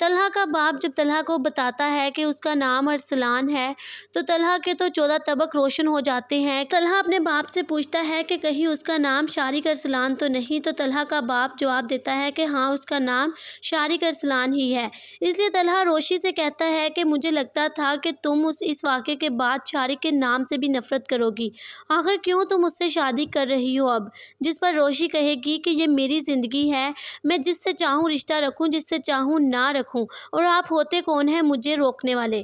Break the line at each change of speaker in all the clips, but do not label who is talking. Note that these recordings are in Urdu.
طلحہ کا باپ جب طلحہ کو بتاتا ہے کہ اس کا نام ارسلان ہے تو طلحہ کے تو 14 طبق روشن ہو جاتے ہیں۔ طلحہ اپنے باپ سے پوچھتا ہے کہ کہیں اس کا نام شارق ارسلان تو نہیں، تو طلحہ کا باپ جواب دیتا ہے کہ ہاں اس کا نام شارق ارسلان ہی ہے۔ اس لیے طلحہ روشی سے کہتا ہے کہ مجھے لگتا تھا کہ تم اس واقعے کے بعد شارق کے نام سے بھی نفرت کرو گی، آخر کیوں تم اس سے شادی کر رہی ہو اب؟ جس پر روشی کہے گی کہ یہ میری زندگی ہے، میں جس سے چاہوں رشتہ رکھوں، جس سے چاہوں نہ رکھوں، اور آپ ہوتے کون ہیں مجھے روکنے والے؟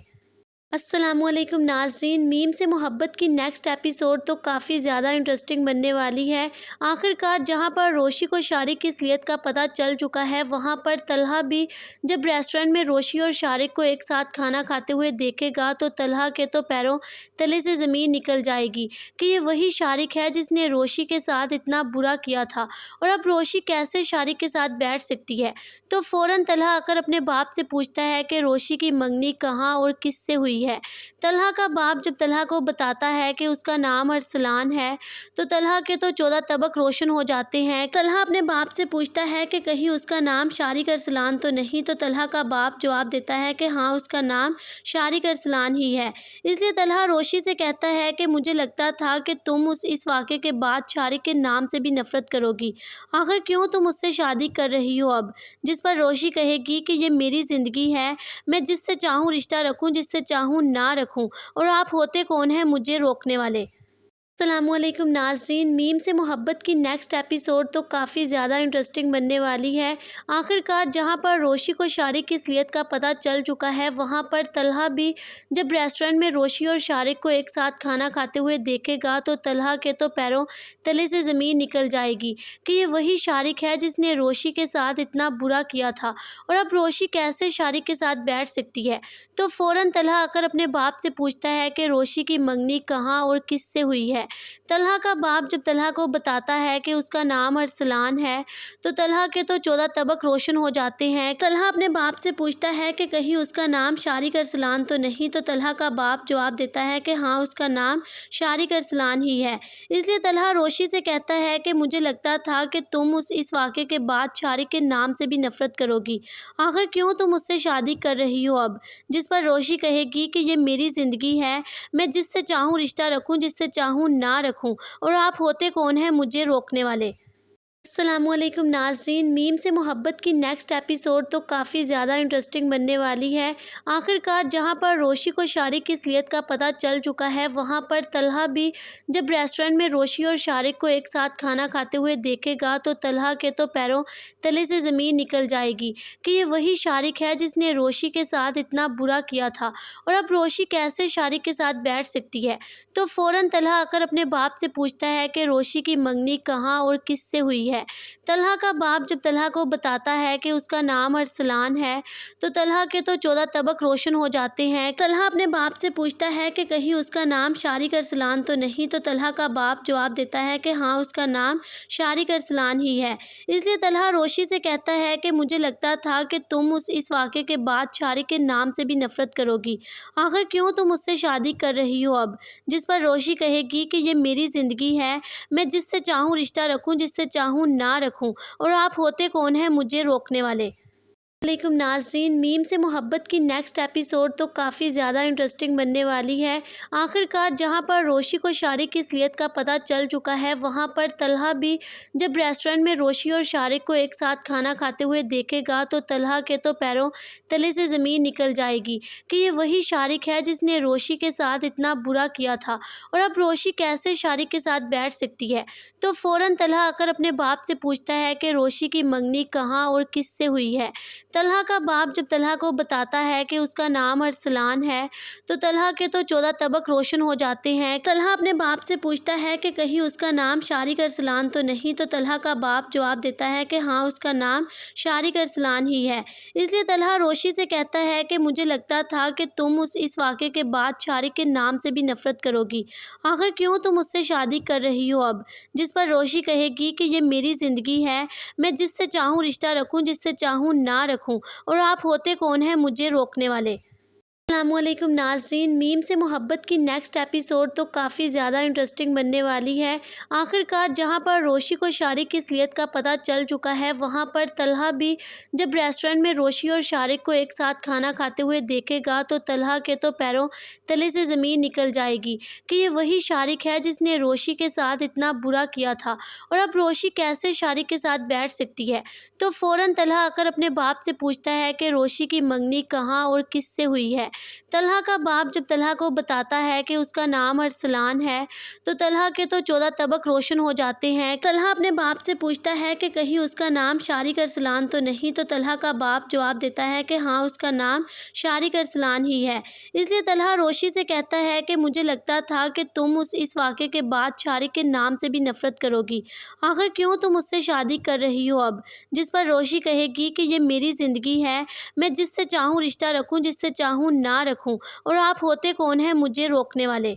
السلام علیکم ناظرین، میم سے محبت کی نیکسٹ ایپیسوڈ تو کافی زیادہ انٹرسٹنگ بننے والی ہے۔ آخرکار جہاں پر روشی کو شارق کی اصلیت کا پتہ چل چکا ہے، وہاں پر طلحہ بھی جب ریسٹورنٹ میں روشی اور شارق کو ایک ساتھ کھانا کھاتے ہوئے دیکھے گا تو طلحہ کے تو پیروں تلے سے زمین نکل جائے گی کہ یہ وہی شارق ہے جس نے روشی کے ساتھ اتنا برا کیا تھا، اور اب روشی کیسے شارق کے ساتھ بیٹھ سکتی ہے؟ تو فوراً طلحہ آ کر اپنے باپ سے پوچھتا ہے کہ روشی کی منگنی کہاں اور کس سے ہوئی ہے۔ طلحہ کا باپ جب طلحہ کو بتاتا ہے کہ اس کا نام ارسلان ہے تو طلحہ کے تو 14 طبق روشن ہو جاتے ہیں۔ طلحہ اپنے باپ سے پوچھتا ہے کہ کہیں اس کا نام شارق ارسلان تو نہیں، تو طلحہ کا باپ جواب دیتا ہے کہ ہاں اس کا نام شارق ارسلان ہی ہے۔ اس لیے طلحہ روشی سے کہتا ہے کہ مجھے لگتا تھا کہ تم اس واقعے کے بعد شارق کے نام سے بھی نفرت کرو گی، آخر کیوں تم اس سے شادی کر رہی ہو اب؟ جس پر روشی کہے گی کہ یہ میری زندگی ہے، میں جس سے چاہوں رشتہ رکھوں، جس سے چاہوں نہ رکھوں، اور آپ ہوتے کون ہیں مجھے روکنے والے؟ السلام علیکم ناظرین، میم سے محبت کی نیکسٹ ایپیسوڈ تو کافی زیادہ انٹرسٹنگ بننے والی ہے۔ آخرکار جہاں پر روشی کو شارق کی اصلیت کا پتہ چل چکا ہے، وہاں پر طلحہ بھی جب ریسٹورنٹ میں روشی اور شارق کو ایک ساتھ کھانا کھاتے ہوئے دیکھے گا تو طلحہ کے تو پیروں تلے سے زمین نکل جائے گی کہ یہ وہی شارق ہے جس نے روشی کے ساتھ اتنا برا کیا تھا، اور اب روشی کیسے شارق کے ساتھ بیٹھ سکتی ہے؟ تو فوراً طلحہ آ کر اپنے باپ سے پوچھتا ہے کہ روشی کی منگنی کہاں اور کس سے ہوئی ہے۔ طلحہ کا باپ جب طلحہ کو بتاتا ہے کہ اس کا نام ارسلان ہے تو طلحہ کے تو 14 طبق روشن ہو جاتے ہیں۔ طلحہ اپنے باپ سے پوچھتا ہے کہ کہیں اس کا نام شارق ارسلان تو نہیں، تو طلحہ کا باپ جواب دیتا ہے کہ ہاں اس کا نام شارق ارسلان ہی ہے۔ اس لیے طلحہ روشی سے کہتا ہے کہ مجھے لگتا تھا کہ تم اس واقعے کے بعد شارق کے نام سے بھی نفرت کرو گی، آخر کیوں تم اس سے شادی کر رہی ہو اب؟ جس پر روشی کہے گی کہ یہ میری زندگی ہے، میں جس سے چاہوں رشتہ رکھوں، جس سے چاہوں نہ رکھوں، اور آپ ہوتے کون ہیں مجھے روکنے والے؟ السلام علیکم ناظرین، میم سے محبت کی نیکسٹ ایپیسوڈ تو کافی زیادہ انٹرسٹنگ بننے والی ہے۔ آخرکار جہاں پر روشی کو شارق کی اصلیت کا پتہ چل چکا ہے، وہاں پر طلحہ بھی جب ریسٹورنٹ میں روشی اور شارق کو ایک ساتھ کھانا کھاتے ہوئے دیکھے گا تو طلحہ کے تو پیروں تلے سے زمین نکل جائے گی کہ یہ وہی شارق ہے جس نے روشی کے ساتھ اتنا برا کیا تھا، اور اب روشی کیسے شارق کے ساتھ بیٹھ سکتی ہے؟ تو فوراً طلحہ آ کر اپنے باپ سے پوچھتا ہے کہ روشی کی منگنی کہاں اور کس سے ہوئی ہے۔ طلحہ کا باپ جب طلحہ کو بتاتا ہے کہ اس کا نام ارسلان ہے تو طلحہ کے تو 14 طبق روشن ہو جاتے ہیں۔ طلحہ اپنے باپ سے پوچھتا ہے کہ کہیں اس کا نام شارق ارسلان تو نہیں، تو طلحہ کا باپ جواب دیتا ہے کہ ہاں اس کا نام شارق ارسلان ہی ہے۔ اس لیے طلحہ روشی سے کہتا ہے کہ مجھے لگتا تھا کہ تم اس واقعے کے بعد شارق کے نام سے بھی نفرت کرو گی، آخر کیوں تم اس سے شادی کر رہی ہو اب؟ جس پر روشی کہے گی کہ یہ میری زندگی ہے، میں جس سے چاہوں رشتہ رکھوں، جس سے چاہوں نہ رکھوں، اور آپ ہوتے کون ہیں مجھے روکنے والے؟ علیکم ناظرین، میم سے محبت کی نیکسٹ ایپیسوڈ تو کافی زیادہ انٹرسٹنگ بننے والی ہے۔ آخرکار جہاں پر روشی کو شارق کی اصلیت کا پتہ چل چکا ہے، وہاں پر طلحہ بھی جب ریسٹورنٹ میں روشی اور شارق کو ایک ساتھ کھانا کھاتے ہوئے دیکھے گا تو طلحہ کے تو پیروں تلے سے زمین نکل جائے گی کہ یہ وہی شارق ہے جس نے روشی کے ساتھ اتنا برا کیا تھا، اور اب روشی کیسے شارق کے ساتھ بیٹھ سکتی ہے؟ تو فوراً طلحہ آ کر اپنے باپ سے پوچھتا ہے کہ روشی کی منگنی کہاں اور کس سے ہوئی ہے۔ طلحہ کا باپ جب طلحہ کو بتاتا ہے کہ اس کا نام ارسلان ہے تو طلحہ کے تو 14 طبق روشن ہو جاتے ہیں۔ طلحہ اپنے باپ سے پوچھتا ہے کہ کہیں اس کا نام شارق ارسلان تو نہیں، تو طلحہ کا باپ جواب دیتا ہے کہ ہاں اس کا نام شارق ارسلان ہی ہے۔ اس لیے طلحہ روشی سے کہتا ہے کہ مجھے لگتا تھا کہ تم اس واقعے کے بعد شارق کے نام سے بھی نفرت کرو گی، آخر کیوں تم اس سے شادی کر رہی ہو اب؟ جس پر روشی کہے گی کہ یہ میری زندگی ہے، میں جس سے چاہوں رشتہ رکھوں، جس سے چاہوں نہ رکھوں، اور آپ ہوتے کون ہیں مجھے روکنے والے؟ السلام علیکم ناظرین، میم سے محبت کی نیکسٹ ایپیسوڈ تو کافی زیادہ انٹرسٹنگ بننے والی ہے۔ آخرکار جہاں پر روشی کو شارق کی اصلیت کا پتہ چل چکا ہے، وہاں پر طلحہ بھی جب ریسٹورنٹ میں روشی اور شارق کو ایک ساتھ کھانا کھاتے ہوئے دیکھے گا تو طلحہ کے تو پیروں تلے سے زمین نکل جائے گی کہ یہ وہی شارق ہے جس نے روشی کے ساتھ اتنا برا کیا تھا، اور اب روشی کیسے شارق کے ساتھ بیٹھ سکتی ہے۔ تو فوراً طلحہ آ کر اپنے باپ سے پوچھتا ہے کہ روشی کی منگنی کہاں اور کس سے ہوئی ہے۔ طلحہ کا باپ جب طلحہ کو بتاتا ہے کہ اس کا نام ارسلان ہے تو طلحہ کے تو 14 طبق روشن ہو جاتے ہیں۔ طلحہ اپنے باپ سے پوچھتا ہے کہ کہیں اس کا نام شارق ارسلان تو نہیں، تو طلحہ کا باپ جواب دیتا ہے کہ ہاں، اس کا نام شارق ارسلان ہی ہے۔ اس لیے طلحہ روشی سے کہتا ہے کہ مجھے لگتا تھا کہ تم اس واقعے کے بعد شارق کے نام سے بھی نفرت کرو گی، آخر کیوں تم اس سے شادی کر رہی ہو اب؟ جس پر روشی کہے گی کہ یہ میری زندگی ہے، میں جس سے چاہوں رشتہ رکھوں، جس سے چاہوں نہ رکھوں، اور آپ ہوتے کون ہیں مجھے روکنے والے؟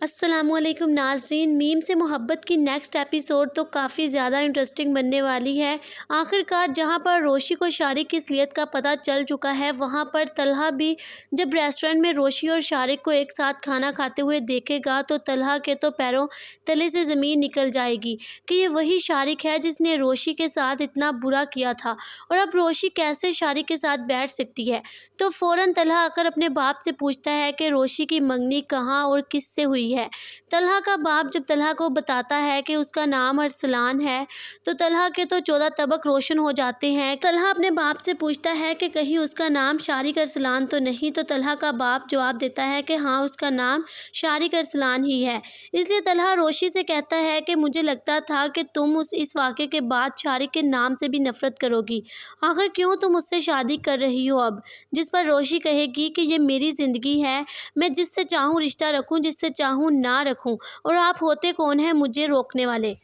السلام علیکم ناظرین، میم سے محبت کی نیکسٹ ایپیسوڈ تو کافی زیادہ انٹرسٹنگ بننے والی ہے۔ آخرکار جہاں پر روشی کو شارق کی اصلیت کا پتہ چل چکا ہے، وہاں پر طلحہ بھی جب ریسٹورنٹ میں روشی اور شارق کو ایک ساتھ کھانا کھاتے ہوئے دیکھے گا تو طلحہ کے تو پیروں تلے سے زمین نکل جائے گی کہ یہ وہی شارق ہے جس نے روشی کے ساتھ اتنا برا کیا تھا، اور اب روشی کیسے شارق کے ساتھ بیٹھ سکتی ہے۔ تو فوراً طلحہ آ کر اپنے باپ سے پوچھتا ہے کہ روشی کی منگنی کہاں اور کس سے ہوئی ہے۔ طلحہ کا باپ جب طلحہ کو بتاتا ہے کہ اس کا نام ارسلان ہے تو طلحہ کے تو 14 طبق روشن ہو جاتے ہیں۔ طلحہ اپنے باپ سے پوچھتا ہے کہ کہیں اس کا نام شارق ارسلان تو نہیں، تو طلحہ کا باپ جواب دیتا ہے کہ ہاں، اس کا نام شارق ارسلان ہی ہے۔ اس لیے طلحہ روشی سے کہتا ہے کہ مجھے لگتا تھا کہ تم اس واقعے کے بعد شارق کے نام سے بھی نفرت کرو گی، آخر کیوں تم اس سے شادی کر رہی ہو اب؟ جس پر روشی کہے گی کہ یہ میری زندگی ہے، میں جس سے چاہوں رشتہ رکھوں، جس سے چاہوں نہ رکھوں، اور آپ ہوتے کون ہیں مجھے روکنے والے؟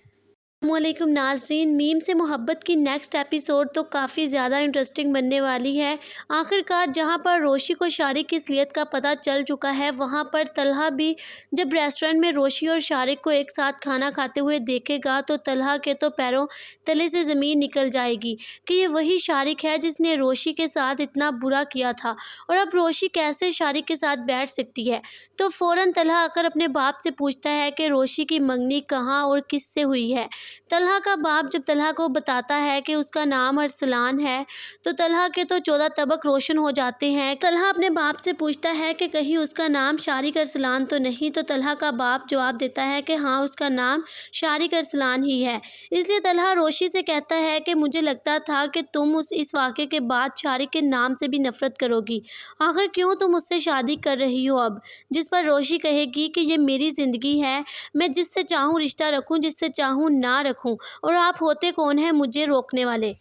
السلام علیکم ناظرین، میم سے محبت کی نیکسٹ ایپیسوڈ تو کافی زیادہ انٹرسٹنگ بننے والی ہے۔ آخرکار جہاں پر روشی کو شارق کی اصلیت کا پتہ چل چکا ہے، وہاں پر طلحہ بھی جب ریسٹورنٹ میں روشی اور شارق کو ایک ساتھ کھانا کھاتے ہوئے دیکھے گا تو طلحہ کے تو پیروں تلے سے زمین نکل جائے گی کہ یہ وہی شارق ہے جس نے روشی کے ساتھ اتنا برا کیا تھا، اور اب روشی کیسے شارق کے ساتھ بیٹھ سکتی ہے۔ تو فوراً طلحہ آ کر اپنے باپ سے پوچھتا ہے کہ روشی کی منگنی کہاں اور کس سے ہوئی ہے۔ طلحہ کا باپ جب طلحہ کو بتاتا ہے کہ اس کا نام ارسلان ہے تو طلحہ کے تو 14 طبق روشن ہو جاتے ہیں۔ طلحہ اپنے باپ سے پوچھتا ہے کہ کہیں اس کا نام شارق ارسلان تو نہیں، تو طلحہ کا باپ جواب دیتا ہے کہ ہاں، اس کا نام شارق ارسلان ہی ہے۔ اس لیے طلحہ روشی سے کہتا ہے کہ مجھے لگتا تھا کہ تم اس واقعے کے بعد شارق کے نام سے بھی نفرت کرو گی، آخر کیوں تم اس سے شادی کر رہی ہو اب؟ جس پر روشی کہے گی کہ یہ میری زندگی ہے، میں جس سے چاہوں رشتہ رکھوں، جس سے چاہوں نہ رکھوں، اور آپ ہوتے کون ہیں مجھے روکنے والے؟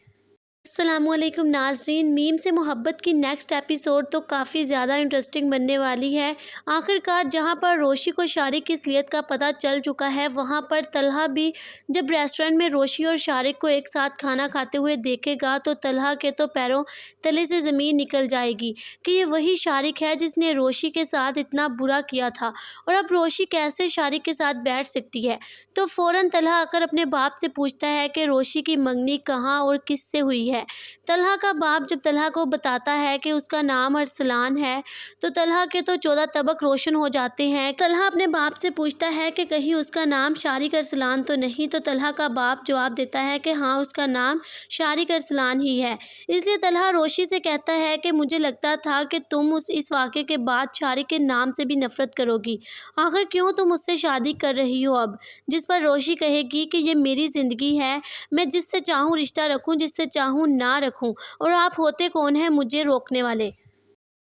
السلام علیکم ناظرین، میم سے محبت کی نیکسٹ ایپیسوڈ تو کافی زیادہ انٹرسٹنگ بننے والی ہے۔ آخرکار جہاں پر روشی کو شارق کی اصلیت کا پتہ چل چکا ہے، وہاں پر طلحہ بھی جب ریسٹورنٹ میں روشی اور شارق کو ایک ساتھ کھانا کھاتے ہوئے دیکھے گا تو طلحہ کے تو پیروں تلے سے زمین نکل جائے گی کہ یہ وہی شارق ہے جس نے روشی کے ساتھ اتنا برا کیا تھا، اور اب روشی کیسے شارق کے ساتھ بیٹھ سکتی ہے۔ تو فوراً طلحہ آ کر اپنے باپ سے پوچھتا ہے کہ روشی کی منگنی کہاں اور کس سے ہوئی ہے۔ طلحہ کا باپ جب طلحہ کو بتاتا ہے کہ اس کا نام ارسلان ہے تو طلحہ کے تو 14 طبق روشن ہو جاتے ہیں۔ طلحہ اپنے باپ سے پوچھتا ہے کہ کہیں اس کا نام شارق ارسلان تو نہیں، تو طلحہ کا باپ جواب دیتا ہے کہ ہاں، اس کا نام شارق ارسلان ہی ہے۔ اس لیے طلحہ روشی سے کہتا ہے کہ مجھے لگتا تھا کہ تم اس واقعے کے بعد شارق کے نام سے بھی نفرت کرو گی، آخر کیوں تم اس سے شادی کر رہی ہو اب؟ جس پر روشی کہے گی کہ یہ میری زندگی ہے، میں جس سے چاہوں رشتہ رکھوں، جس سے چاہوں نہ رکھوں، اور آپ ہوتے کون ہیں مجھے روکنے والے؟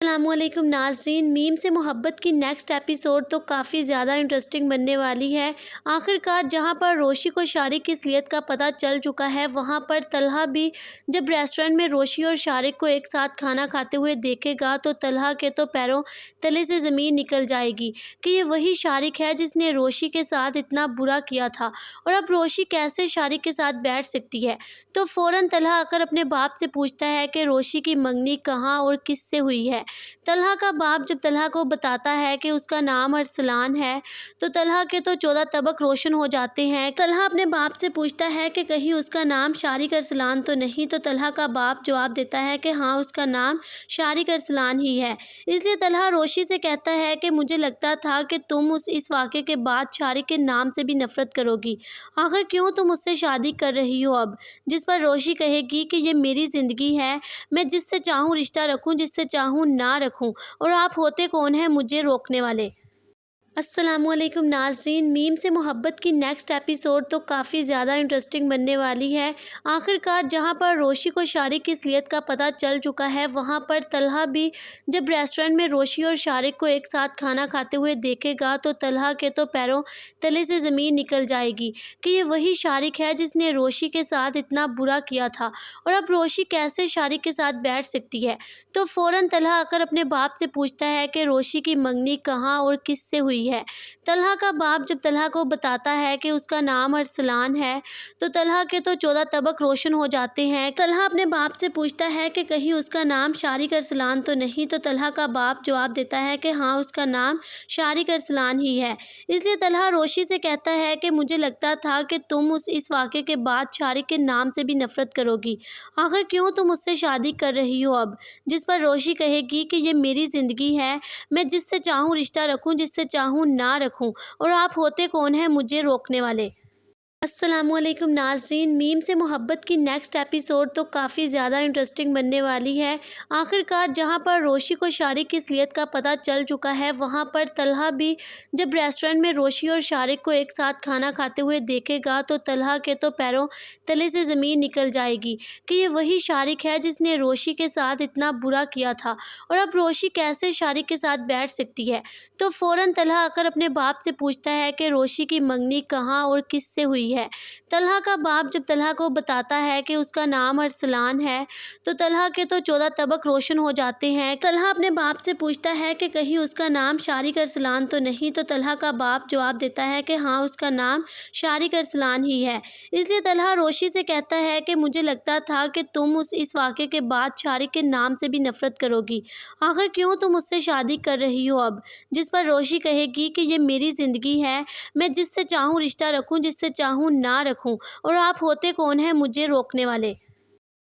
السلام علیکم ناظرین، میم سے محبت کی نیکسٹ ایپیسوڈ تو کافی زیادہ انٹرسٹنگ بننے والی ہے۔ آخرکار جہاں پر روشی کو شارق کی اصلیت کا پتہ چل چکا ہے، وہاں پر طلحہ بھی جب ریسٹورنٹ میں روشی اور شارق کو ایک ساتھ کھانا کھاتے ہوئے دیکھے گا تو طلحہ کے تو پیروں تلے سے زمین نکل جائے گی کہ یہ وہی شارق ہے جس نے روشی کے ساتھ اتنا برا کیا تھا، اور اب روشی کیسے شارق کے ساتھ بیٹھ سکتی ہے۔ تو فوراً طلحہ آ کر اپنے باپ سے پوچھتا ہے کہ روشی کی منگنی کہاں اور کس سے ہوئی ہے۔ طلحہ کا باپ جب طلحہ کو بتاتا ہے کہ اس کا نام ارسلان ہے تو طلحہ کے تو 14 طبق روشن ہو جاتے ہیں۔ طلحہ اپنے باپ سے پوچھتا ہے کہ کہیں اس کا نام شارق ارسلان تو نہیں، تو طلحہ کا باپ جواب دیتا ہے کہ ہاں اس کا نام شارق ارسلان ہی ہے۔ اس لیے طلحہ روشی سے کہتا ہے کہ مجھے لگتا تھا کہ تم اس واقعے کے بعد شارق کے نام سے بھی نفرت کرو گی، آخر کیوں تم اس سے شادی کر رہی ہو اب؟ جس پر روشی کہے گی کہ یہ میری زندگی ہے، میں جس سے چاہوں رشتہ رکھوں، جس سے چاہوں نہ رکھوں، اور آپ ہوتے کون ہیں مجھے روکنے والے؟ السلام علیکم ناظرین، میم سے محبت کی نیکسٹ ایپیسوڈ تو کافی زیادہ انٹرسٹنگ بننے والی ہے۔ آخرکار جہاں پر روشی کو شارق کی اصلیت کا پتہ چل چکا ہے، وہاں پر طلحہ بھی جب ریسٹورنٹ میں روشی اور شارق کو ایک ساتھ کھانا کھاتے ہوئے دیکھے گا تو طلحہ کے تو پیروں تلے سے زمین نکل جائے گی کہ یہ وہی شارق ہے جس نے روشی کے ساتھ اتنا برا کیا تھا، اور اب روشی کیسے شارق کے ساتھ بیٹھ سکتی ہے؟ تو فوراً طلحہ آ کر اپنے باپ سے پوچھتا ہے کہ روشی کی منگنی کہاں اور کس سے ہوئی ہے۔ طلحہ کا باپ جب طلحہ کو بتاتا ہے کہ اس کا نام ارسلان ہے تو طلحہ کے تو 14 طبق روشن ہو جاتے ہیں۔ طلحہ اپنے باپ سے پوچھتا ہے کہ کہیں اس کا نام شارق ارسلان تو نہیں، تو طلحہ کا باپ جواب دیتا ہے کہ ہاں اس کا نام شارق ارسلان ہی ہے۔ اس لیے طلحہ روشی سے کہتا ہے کہ مجھے لگتا تھا کہ تم اس واقعے کے بعد شارق کے نام سے بھی نفرت کرو گی، آخر کیوں تم اس سے شادی کر رہی ہو اب؟ جس پر روشی کہے گی کہ یہ میری زندگی ہے، میں جس سے چاہوں رشتہ رکھوں، جس سے چاہوں نہ رکھوں، اور آپ ہوتے کون ہیں مجھے روکنے والے؟ السلام علیکم ناظرین، میم سے محبت کی نیکسٹ ایپیسوڈ تو کافی زیادہ انٹرسٹنگ بننے والی ہے۔ آخرکار جہاں پر روشی کو شارق کی اصلیت کا پتہ چل چکا ہے، وہاں پر طلحہ بھی جب ریسٹورنٹ میں روشی اور شارق کو ایک ساتھ کھانا کھاتے ہوئے دیکھے گا تو طلحہ کے تو پیروں تلے سے زمین نکل جائے گی کہ یہ وہی شارق ہے جس نے روشی کے ساتھ اتنا برا کیا تھا، اور اب روشی کیسے شارق کے ساتھ بیٹھ سکتی ہے؟ تو فوراً طلحہ آ کر اپنے باپ سے پوچھتا ہے کہ روشی کی منگنی کہاں اور کس سے ہوئی ہے۔ طلحہ کا باپ جب طلحہ کو بتاتا ہے کہ اس کا نام ارسلان ہے تو طلحہ کے تو 14 طبق روشن ہو جاتے ہیں۔ طلحہ اپنے باپ سے پوچھتا ہے کہ کہیں اس کا نام شارق ارسلان تو نہیں، تو طلحہ کا باپ جواب دیتا ہے کہ ہاں اس کا نام شارق ارسلان ہی ہے۔ اس لیے طلحہ روشی سے کہتا ہے کہ مجھے لگتا تھا کہ تم اس واقعے کے بعد شارق کے نام سے بھی نفرت کرو گی، آخر کیوں تم اس سے شادی کر رہی ہو اب؟ جس پر روشی کہے گی کہ یہ میری زندگی ہے، میں جس سے چاہوں رشتہ رکھوں، جس سے چاہوں نہ رکھوں، اور آپ ہوتے کون ہیں مجھے روکنے والے؟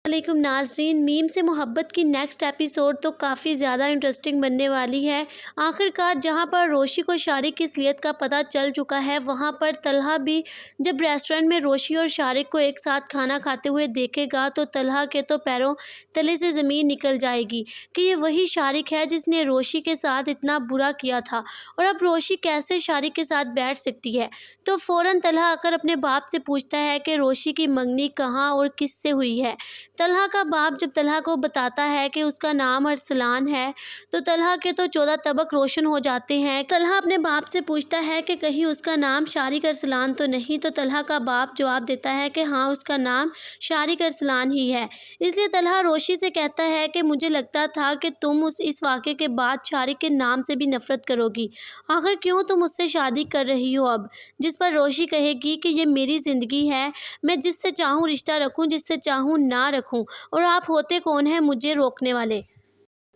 علیکم ناظرین، میم سے محبت کی نیکسٹ ایپیسوڈ تو کافی زیادہ انٹرسٹنگ بننے والی ہے۔ آخرکار جہاں پر روشی کو شارق کی اصلیت کا پتہ چل چکا ہے، وہاں پر طلحہ بھی جب ریسٹورنٹ میں روشی اور شارق کو ایک ساتھ کھانا کھاتے ہوئے دیکھے گا تو طلحہ کے تو پیروں تلے سے زمین نکل جائے گی کہ یہ وہی شارق ہے جس نے روشی کے ساتھ اتنا برا کیا تھا، اور اب روشی کیسے شارق کے ساتھ بیٹھ سکتی ہے؟ تو فوراً طلحہ آ کر اپنے باپ سے پوچھتا ہے کہ روشی کی منگنی کہاں اور کس سے ہوئی ہے۔ طلحہ کا باپ جب طلحہ کو بتاتا ہے کہ اس کا نام ارسلان ہے تو طلحہ کے تو 14 طبق روشن ہو جاتے ہیں۔ طلحہ اپنے باپ سے پوچھتا ہے کہ کہیں اس کا نام شارق ارسلان تو نہیں، تو طلحہ کا باپ جواب دیتا ہے کہ ہاں اس کا نام شارق ارسلان ہی ہے۔ اس لیے طلحہ روشی سے کہتا ہے کہ مجھے لگتا تھا کہ تم اس واقعے کے بعد شارق کے نام سے بھی نفرت کرو گی، آخر کیوں تم اس سے شادی کر رہی ہو اب؟ جس پر روشی کہے گی کہ یہ میری زندگی ہے، میں جس سے چاہوں رشتہ رکھوں، جس سے چاہوں نہ رکھوں، اور آپ ہوتے کون ہیں مجھے روکنے والے؟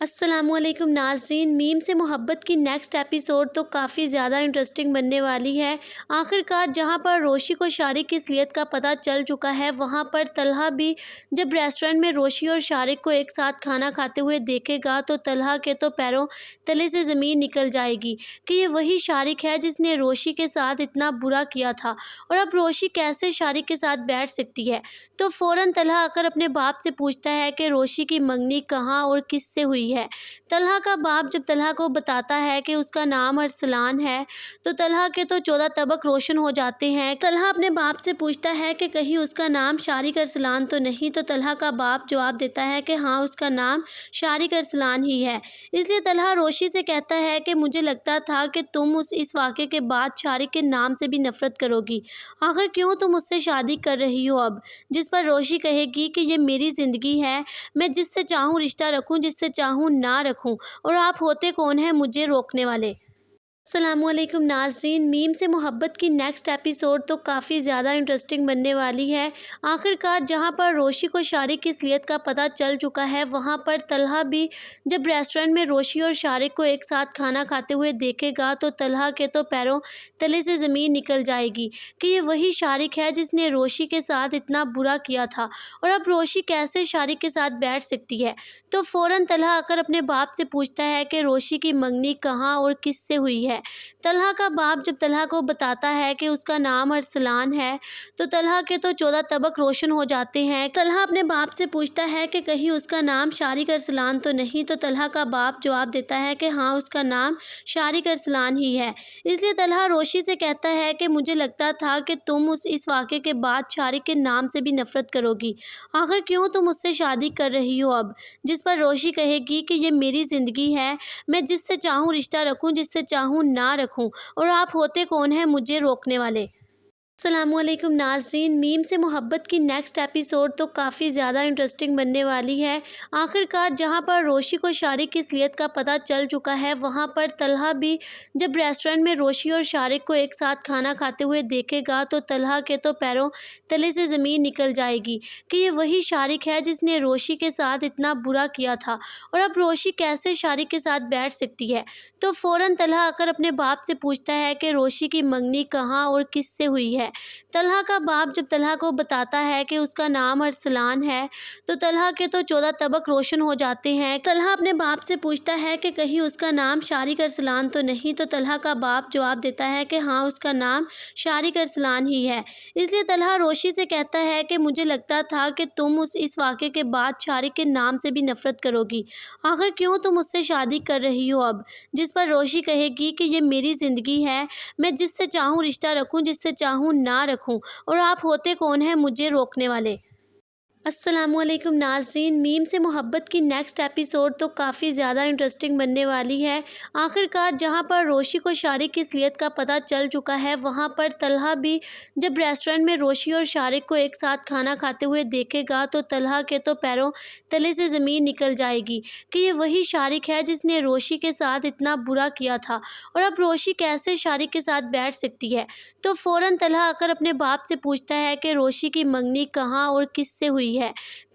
السلام علیکم ناظرین، میم سے محبت کی نیکسٹ ایپیسوڈ تو کافی زیادہ انٹرسٹنگ بننے والی ہے۔ آخرکار جہاں پر روشی کو شارق کی اصلیت کا پتہ چل چکا ہے، وہاں پر طلحہ بھی جب ریسٹورنٹ میں روشی اور شارق کو ایک ساتھ کھانا کھاتے ہوئے دیکھے گا تو طلحہ کے تو پیروں تلے سے زمین نکل جائے گی کہ یہ وہی شارق ہے جس نے روشی کے ساتھ اتنا برا کیا تھا، اور اب روشی کیسے شارق کے ساتھ بیٹھ سکتی ہے؟ تو فوراً طلحہ آ کر اپنے باپ سے پوچھتا ہے کہ روشی کی منگنی کہاں اور کس سے ہوئی ہے۔ طلحہ کا باپ جب طلحہ کو بتاتا ہے کہ اس کا نام ارسلان ہے تو طلحہ کے تو 14 طبق روشن ہو جاتے ہیں۔ طلحہ اپنے باپ سے پوچھتا ہے کہ کہیں اس کا نام شارق ارسلان تو نہیں، تو طلحہ کا باپ جواب دیتا ہے کہ ہاں اس کا نام شارق ارسلان ہی ہے۔ اس لیے طلحہ روشی سے کہتا ہے کہ مجھے لگتا تھا کہ تم اس واقعے کے بعد شارق کے نام سے بھی نفرت کرو گی، آخر کیوں تم اس سے شادی کر رہی ہو اب؟ جس پر روشی کہے گی کہ یہ میری زندگی ہے، میں جس سے چاہوں رشتہ رکھوں، جس سے چاہوں نہ رکھوں، اور آپ ہوتے کون ہیں مجھے روکنے والے؟ السلام علیکم ناظرین، میم سے محبت کی نیکسٹ ایپیسوڈ تو کافی زیادہ انٹرسٹنگ بننے والی ہے۔ آخرکار جہاں پر روشی کو شارق کی اصلیت کا پتہ چل چکا ہے، وہاں پر طلحہ بھی جب ریسٹورنٹ میں روشی اور شارق کو ایک ساتھ کھانا کھاتے ہوئے دیکھے گا تو طلحہ کے تو پیروں تلے سے زمین نکل جائے گی کہ یہ وہی شارق ہے جس نے روشی کے ساتھ اتنا برا کیا تھا، اور اب روشی کیسے شارق کے ساتھ بیٹھ سکتی ہے۔ تو فوراً طلحہ آ کر اپنے باپ سے پوچھتا ہے کہ روشی کی منگنی کہاں اور کس سے ہوئی ہے۔ طلحہ کا باپ جب طلحہ کو بتاتا ہے کہ اس کا نام ارسلان ہے تو طلحہ کے تو 14 طبق روشن ہو جاتے ہیں۔ طلحہ اپنے باپ سے پوچھتا ہے کہ کہیں اس کا نام شارق ارسلان تو نہیں، تو طلحہ کا باپ جواب دیتا ہے کہ ہاں، اس کا نام شارق ارسلان ہی ہے۔ اس لیے طلحہ روشی سے کہتا ہے کہ مجھے لگتا تھا کہ تم اس واقعے کے بعد شارق کے نام سے بھی نفرت کرو گی، آخر کیوں تم اس سے شادی کر رہی ہو اب؟ جس پر روشی کہے گی کہ یہ میری زندگی ہے، میں جس سے چاہوں رشتہ رکھوں، جس سے چاہوں نہ رکھوں، اور آپ ہوتے کون ہیں مجھے روکنے والے؟ السلام علیکم ناظرین، میم سے محبت کی نیکسٹ ایپیسوڈ تو کافی زیادہ انٹرسٹنگ بننے والی ہے۔ آخرکار جہاں پر روشی کو شارق کی اصلیت کا پتہ چل چکا ہے، وہاں پر طلحہ بھی جب ریسٹورنٹ میں روشی اور شارق کو ایک ساتھ کھانا کھاتے ہوئے دیکھے گا تو طلحہ کے تو پیروں تلے سے زمین نکل جائے گی کہ یہ وہی شارق ہے جس نے روشی کے ساتھ اتنا برا کیا تھا، اور اب روشی کیسے شارق کے ساتھ بیٹھ سکتی ہے۔ تو فوراً طلحہ آ کر اپنے باپ سے پوچھتا ہے کہ روشی کی منگنی کہاں اور کس سے ہوئی ہے۔ طلحہ کا باپ جب طلحہ کو بتاتا ہے کہ اس کا نام ارسلان ہے تو طلحہ کے تو 14 طبق روشن ہو جاتے ہیں۔ طلحہ اپنے باپ سے پوچھتا ہے کہ کہیں اس کا نام شارق ارسلان تو نہیں، تو طلحہ کا باپ جواب دیتا ہے کہ ہاں، اس کا نام شارق ارسلان ہی ہے۔ اس لیے طلحہ روشی سے کہتا ہے کہ مجھے لگتا تھا کہ تم اس واقعے کے بعد شارق کے نام سے بھی نفرت کرو گی، آخر کیوں تم اس سے شادی کر رہی ہو اب؟ جس پر روشی کہے گی کہ یہ میری زندگی ہے، میں جس سے چاہوں رشتہ رکھوں، جس سے چاہوں نہ رکھوں، اور آپ ہوتے کون ہیں مجھے روکنے والے؟ السلام علیکم ناظرین، میم سے محبت کی نیکسٹ ایپیسوڈ تو کافی زیادہ انٹرسٹنگ بننے والی ہے۔ آخرکار جہاں پر روشی کو شارق کی اصلیت کا پتہ چل چکا ہے، وہاں پر طلحہ بھی جب ریسٹورنٹ میں روشی اور شارق کو ایک ساتھ کھانا کھاتے ہوئے دیکھے گا تو طلحہ کے تو پیروں تلے سے زمین نکل جائے گی کہ یہ وہی شارق ہے جس نے روشی کے ساتھ اتنا برا کیا تھا، اور اب روشی کیسے شارق کے ساتھ بیٹھ سکتی ہے۔ تو فوراً طلحہ آ کر اپنے باپ سے پوچھتا ہے کہ روشی کی منگنی کہاں اور کس سے ہوئی ہے۔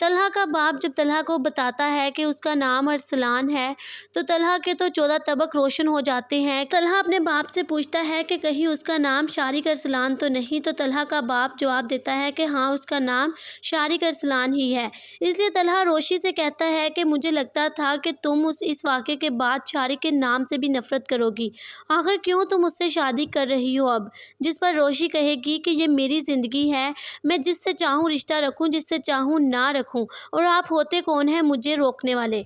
طلحہ کا باپ جب طلحہ کو بتاتا ہے کہ اس کا نام ارسلان ہے تو طلحہ کے تو 14 طبق روشن ہو جاتے ہیں۔ طلحہ اپنے باپ سے پوچھتا ہے کہ کہیں اس کا نام شارق ارسلان تو نہیں، تو طلحہ کا باپ جواب دیتا ہے کہ ہاں، اس کا نام شارق ارسلان ہی ہے۔ اس لیے طلحہ روشی سے کہتا ہے کہ مجھے لگتا تھا کہ تم اس واقعے کے بعد شارق کے نام سے بھی نفرت کرو گی، آخر کیوں تم اس سے شادی کر رہی ہو اب؟ جس پر روشی کہے گی کہ یہ میری زندگی ہے، میں جس سے چاہوں رشتہ رکھوں، جس سے چاہوں نہ رکھوں، اور آپ ہوتے کون ہیں مجھے روکنے والے؟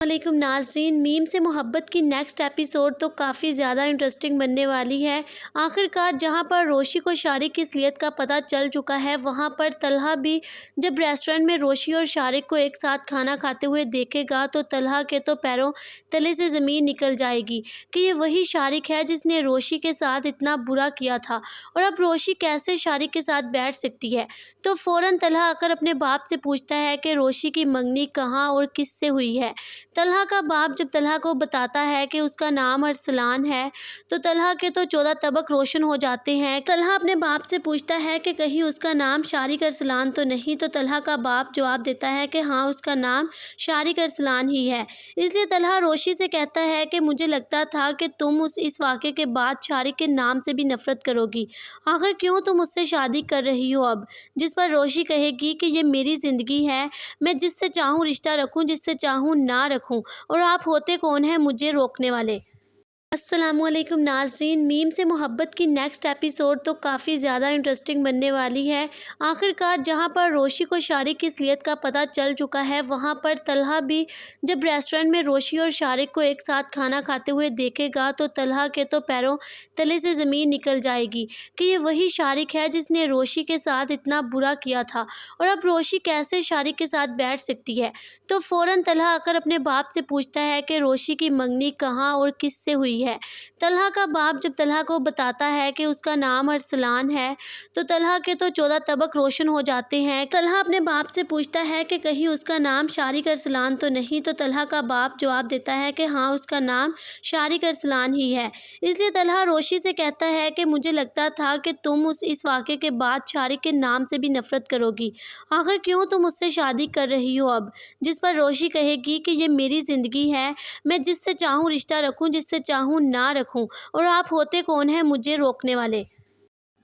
علیکم ناظرین، میم سے محبت کی نیکسٹ ایپیسوڈ تو کافی زیادہ انٹرسٹنگ بننے والی ہے۔ آخرکار جہاں پر روشی کو شارق کی اصلیت کا پتہ چل چکا ہے، وہاں پر طلحہ بھی جب ریسٹورنٹ میں روشی اور شارق کو ایک ساتھ کھانا کھاتے ہوئے دیکھے گا تو طلحہ کے تو پیروں تلے سے زمین نکل جائے گی کہ یہ وہی شارق ہے جس نے روشی کے ساتھ اتنا برا کیا تھا، اور اب روشی کیسے شارق کے ساتھ بیٹھ سکتی ہے۔ تو فوراً طلحہ آ کر اپنے باپ سے پوچھتا ہے کہ روشی کی منگنی کہاں اور کس سے ہوئی ہے۔ طلحہ کا باپ جب طلحہ کو بتاتا ہے کہ اس کا نام ارسلان ہے تو طلحہ کے تو 14 طبق روشن ہو جاتے ہیں۔ طلحہ اپنے باپ سے پوچھتا ہے کہ کہیں اس کا نام شارق ارسلان تو نہیں، تو طلحہ کا باپ جواب دیتا ہے کہ ہاں، اس کا نام شارق ارسلان ہی ہے۔ اس لیے طلحہ روشی سے کہتا ہے کہ مجھے لگتا تھا کہ تم اس واقعے کے بعد شارق کے نام سے بھی نفرت کرو گی، آخر کیوں تم اس سے شادی کر رہی ہو اب؟ جس پر روشی کہے گی کہ یہ میری زندگی ہے، میں جس سے چاہوں رشتہ رکھوں، جس سے چاہوں نہ رکھوں، اور آپ ہوتے کون ہیں مجھے روکنے والے؟ السلام علیکم ناظرین، میم سے محبت کی نیکسٹ ایپیسوڈ تو کافی زیادہ انٹرسٹنگ بننے والی ہے۔ آخرکار جہاں پر روشی کو شارق کی اصلیت کا پتہ چل چکا ہے، وہاں پر طلحہ بھی جب ریسٹورنٹ میں روشی اور شارق کو ایک ساتھ کھانا کھاتے ہوئے دیکھے گا تو طلحہ کے تو پیروں تلے سے زمین نکل جائے گی کہ یہ وہی شارق ہے جس نے روشی کے ساتھ اتنا برا کیا تھا، اور اب روشی کیسے شارق کے ساتھ بیٹھ سکتی ہے۔ تو فوراً طلحہ آ کر اپنے باپ سے پوچھتا ہے کہ روشی کی منگنی کہاں اور کس سے ہوئی ہوئی ہے۔ طلحہ کا باپ جب طلحہ کو بتاتا ہے کہ اس کا نام ارسلان ہے تو طلحہ کے تو 14 طبق روشن ہو جاتے ہیں۔ طلحہ اپنے باپ سے پوچھتا ہے کہ کہیں اس کا نام شارق ارسلان تو نہیں، تو طلحہ کا باپ جواب دیتا ہے کہ ہاں اس کا نام شارق ارسلان ہی ہے۔ اس لیے طلحہ روشی سے کہتا ہے کہ مجھے لگتا تھا کہ تم اس واقعے کے بعد شارق کے نام سے بھی نفرت کرو گی، آخر کیوں تم اس سے شادی کر رہی ہو اب؟ جس پر روشی کہے گی کہ یہ میری زندگی ہے، میں جس سے چاہوں رشتہ رکھوں، جس سے چاہوں نہ رکھوں، اور آپ ہوتے کون ہیں مجھے روکنے والے؟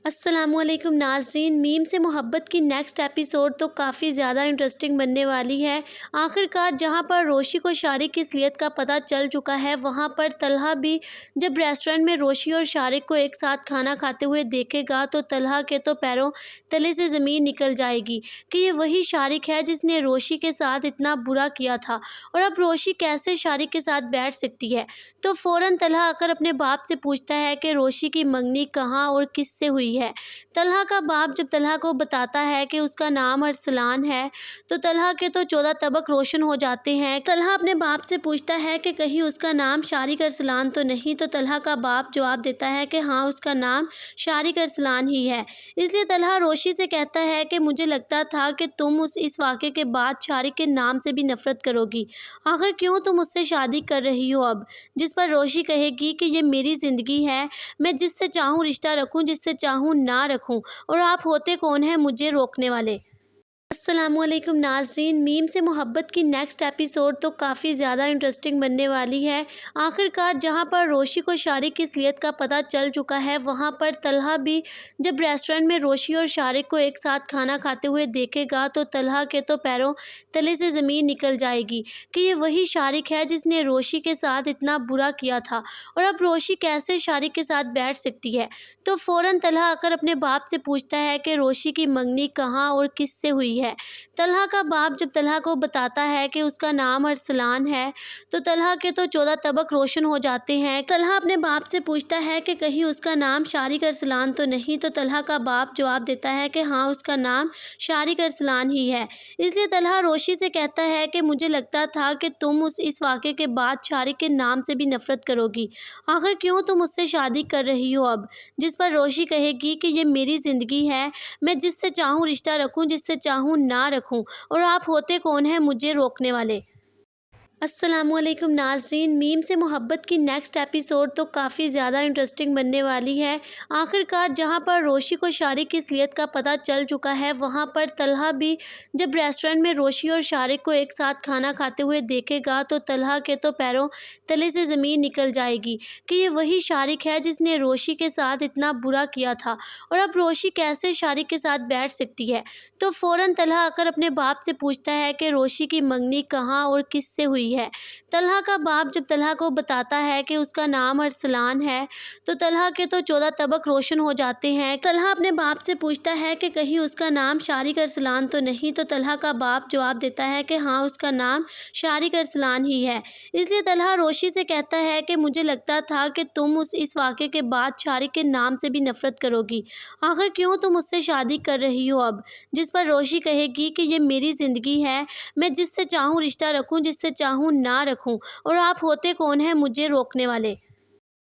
السلام علیکم ناظرین، میم سے محبت کی نیکسٹ ایپیسوڈ تو کافی زیادہ انٹرسٹنگ بننے والی ہے۔ آخرکار جہاں پر روشی کو شارق کی اصلیت کا پتہ چل چکا ہے، وہاں پر طلحہ بھی جب ریسٹورنٹ میں روشی اور شارق کو ایک ساتھ کھانا کھاتے ہوئے دیکھے گا تو طلحہ کے تو پیروں تلے سے زمین نکل جائے گی کہ یہ وہی شارق ہے جس نے روشی کے ساتھ اتنا برا کیا تھا، اور اب روشی کیسے شارق کے ساتھ بیٹھ سکتی ہے؟ تو فوراً طلحہ آ کر اپنے باپ سے پوچھتا ہے کہ روشی کی منگنی کہاں اور کس سے ہوئی ہے۔ طلحہ کا باپ جب طلحہ کو بتاتا ہے کہ اس کا نام ارسلان ہے تو طلحہ کے تو 14 طبق روشن ہو جاتے ہیں۔ طلحہ اپنے باپ سے پوچھتا ہے کہ کہیں اس کا نام شارق ارسلان تو نہیں، تو طلحہ کا باپ جواب دیتا ہے کہ ہاں اس کا نام شارق ارسلان ہی ہے۔ اس لیے طلحہ روشی سے کہتا ہے کہ مجھے لگتا تھا کہ تم اس واقعے کے بعد شارق کے نام سے بھی نفرت کرو گی، آخر کیوں تم اس سے شادی کر رہی ہو اب؟ جس پر روشی کہے گی کہ یہ میری زندگی ہے، میں جس سے چاہوں رشتہ رکھوں، جس سے چاہوں نہ رکھوں، اور آپ ہوتے کون ہیں مجھے روکنے والے؟ السلام علیکم ناظرین، میم سے محبت کی نیکسٹ ایپیسوڈ تو کافی زیادہ انٹرسٹنگ بننے والی ہے۔ آخرکار جہاں پر روشی کو شارق کی اصلیت کا پتہ چل چکا ہے، وہاں پر طلحہ بھی جب ریسٹورنٹ میں روشی اور شارق کو ایک ساتھ کھانا کھاتے ہوئے دیکھے گا تو طلحہ کے تو پیروں تلے سے زمین نکل جائے گی کہ یہ وہی شارق ہے جس نے روشی کے ساتھ اتنا برا کیا تھا، اور اب روشی کیسے شارق کے ساتھ بیٹھ سکتی ہے؟ تو فوراً طلحہ آ کر اپنے باپ سے پوچھتا ہے کہ روشی کی منگنی کہاں اور کس سے ہوئی ہے۔ طلحہ کا باپ جب طلحہ کو بتاتا ہے کہ اس کا نام ارسلان ہے تو طلحہ کے تو 14 طبق روشن ہو جاتے ہیں۔ طلحہ اپنے باپ سے پوچھتا ہے کہ کہیں اس کا نام شارق ارسلان تو نہیں، تو طلحہ کا باپ جواب دیتا ہے کہ ہاں اس کا نام شارق ارسلان ہی ہے۔ اس لیے طلحہ روشی سے کہتا ہے کہ مجھے لگتا تھا کہ تم اس واقعے کے بعد شارق کے نام سے بھی نفرت کرو گی، آخر کیوں تم اس سے شادی کر رہی ہو اب؟ جس پر روشی کہے گی کہ یہ میری زندگی ہے، میں جس سے چاہوں رشتہ رکھوں، جس سے چاہوں نہ رکھوں، اور آپ ہوتے کون ہیں مجھے روکنے والے؟ السلام علیکم ناظرین، میم سے محبت کی نیکسٹ ایپیسوڈ تو کافی زیادہ انٹرسٹنگ بننے والی ہے۔ آخرکار جہاں پر روشی کو شارق کی اصلیت کا پتہ چل چکا ہے، وہاں پر طلحہ بھی جب ریسٹورنٹ میں روشی اور شارق کو ایک ساتھ کھانا کھاتے ہوئے دیکھے گا تو طلحہ کے تو پیروں تلے سے زمین نکل جائے گی کہ یہ وہی شارق ہے جس نے روشی کے ساتھ اتنا برا کیا تھا، اور اب روشی کیسے شارق کے ساتھ بیٹھ سکتی ہے؟ تو فوراً طلحہ آ کر اپنے باپ سے پوچھتا ہے کہ روشی کی منگنی کہاں اور کس سے ہوئی ہے۔ طلحہ کا باپ جب طلحہ کو بتاتا ہے کہ اس کا نام ارسلان ہے تو طلحہ کے تو 14 طبق روشن ہو جاتے ہیں۔ طلحہ اپنے باپ سے پوچھتا ہے کہ کہیں اس کا نام شارق ارسلان تو نہیں، تو طلحہ کا باپ جواب دیتا ہے کہ ہاں اس کا نام شارق ارسلان ہی ہے۔ اس لیے طلحہ روشی سے کہتا ہے کہ مجھے لگتا تھا کہ تم اس واقعے کے بعد شارق کے نام سے بھی نفرت کرو گی، آخر کیوں تم اس سے شادی کر رہی ہو اب؟ جس پر روشی کہے گی کہ یہ میری زندگی ہے، میں جس سے چاہوں رشتہ رکھوں، جس سے چاہوں نہ رکھوں، اور آپ ہوتے کون ہیں مجھے روکنے والے؟